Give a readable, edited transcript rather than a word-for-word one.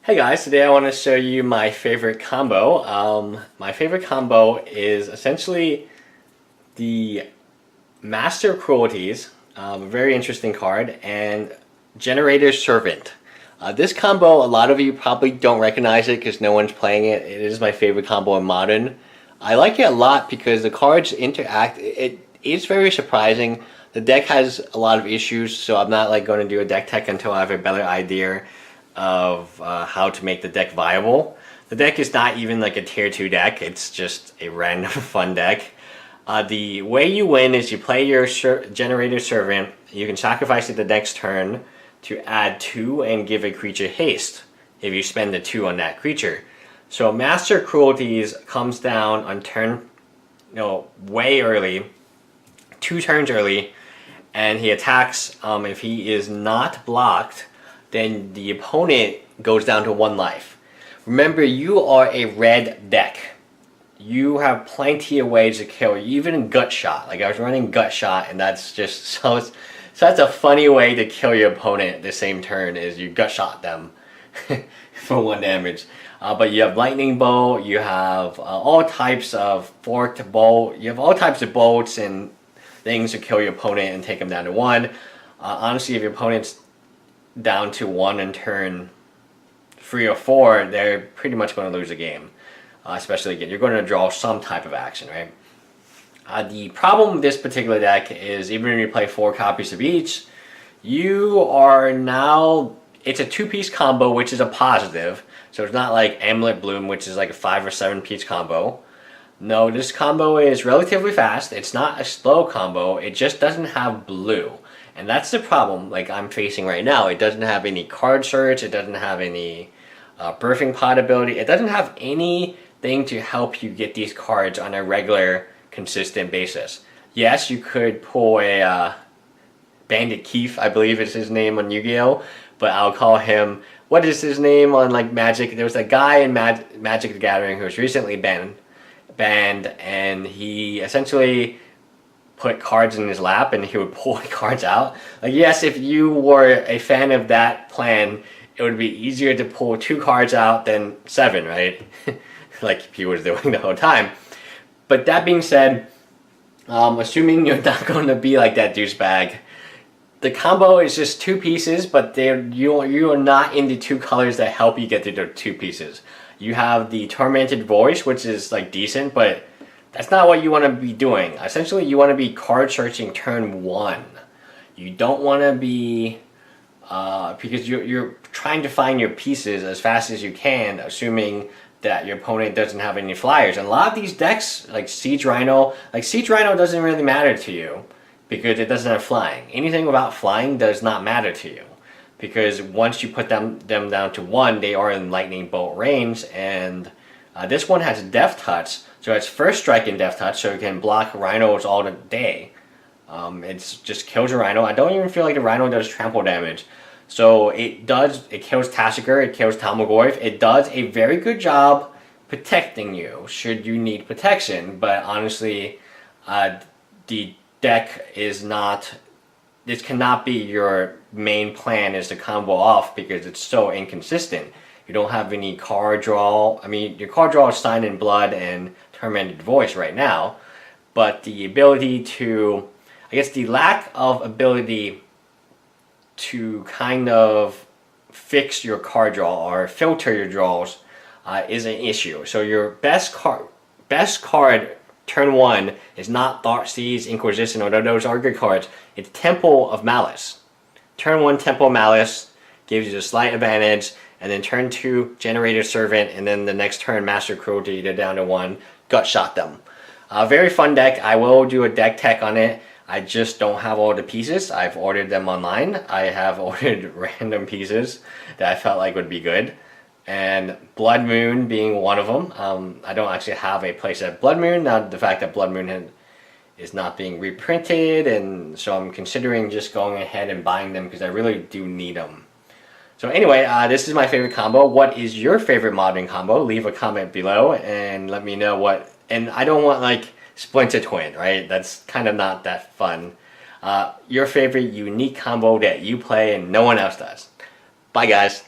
Hey guys, today I want to show you my favorite combo. My favorite combo is essentially the Master of Cruelties, a very interesting card, and Generator's Servant. This combo, a lot of you probably don't recognize it because no one's playing it. It is my favorite combo in Modern. I like it a lot because the cards interact. It is very surprising. The deck has a lot of issues, so I'm not going to do a deck tech until I have a better idea of how to make the deck viable. The deck is not even like a tier 2 deck, it's just a random fun deck. The way you win is you play your Generator Servant, you can sacrifice it the next turn to add 2 and give a creature haste if you spend the 2 on that creature. So Master Cruelties comes down on turn, way early, 2 turns early, and he attacks. If he is not blocked, then the opponent goes down to 1 life. Remember, you are a red deck. You have plenty of ways to kill, even Gut Shot. Like I was running Gut Shot, and that's just so that's a funny way to kill your opponent the same turn is you Gut Shot them for 1 damage. But you have Lightning Bolt, you have all types of Forked Bolt, you have all types of bolts and things to kill your opponent and take them down to 1. Honestly, if your opponent's down to 1 in turn 3 or 4, they're pretty much going to lose the game. Especially again, you're going to draw some type of action, right? The problem with this particular deck is even when you play 4 copies of each, you are now, it's a 2-piece combo, which is a positive. So it's not like Amulet Bloom, which is like a 5 or 7-piece combo. No, this combo is relatively fast. It's not a slow combo. It just doesn't have blue. And that's the problem like I'm facing right now. It doesn't have any card search, it doesn't have any birthing pod ability, it doesn't have anything to help you get these cards on a regular, consistent basis. Yes, you could pull a Bandit Keith, I believe is his name on Yu-Gi-Oh! But I'll call him, what is his name on like Magic? There was a guy in Magic the Gathering who was recently banned, and he essentially put cards in his lap and he would pull cards out. Like, yes, if you were a fan of that plan, it would be easier to pull 2 cards out than 7, right? Like he was doing the whole time. But that being said, assuming you're not going to be like that douchebag, the combo is just 2 pieces, but you are not in the 2 colors that help you get to the 2 pieces. You have the Tormented Voice, which is like decent, but that's not what you want to be doing. Essentially, you want to be card searching turn 1. You don't want to be, because you're trying to find your pieces as fast as you can, assuming that your opponent doesn't have any flyers. And a lot of these decks, like Siege Rhino doesn't really matter to you because it doesn't have flying. Anything without flying does not matter to you because once you put them down to 1, they are in Lightning Bolt range, and this one has Death Touch. So it's first strike in Death Touch, so it can block rhinos all the day. It's just kills a rhino. I don't even feel like the rhino does trample damage. So it kills Tasigur, it kills Tarmogoyf. It does a very good job protecting you, should you need protection. But honestly, the deck is not, this cannot be your main plan is to combo off because it's so inconsistent. You don't have any card draw. I mean, your card draw is Sign in Blood and Tormented Voice right now, but the ability to, I guess the lack of ability to kind of fix your card draw or filter your draws is an issue. So your best card turn 1 is not Thoughtseize, Inquisition, although those are good cards. It's Temple of Malice. Turn 1 Temple of Malice gives you a slight advantage, and then turn 2 Generator Servant, and then the next turn Master Cruelty, they're down to 1, Gut Shot them. Very fun deck. I will do a deck tech on it. I just don't have all the pieces. I've ordered them online. I have ordered random pieces that I felt like would be good, and Blood Moon being one of them. I don't actually have a playset Blood Moon. Now the fact that Blood Moon is not being reprinted, and so I'm considering just going ahead and buying them because I really do need them. So anyway, this is my favorite combo. What is your favorite Modern combo? Leave a comment below and let me know what, and I don't want like Splinter Twin, right? That's kind of not that fun. Your favorite unique combo that you play and no one else does. Bye guys.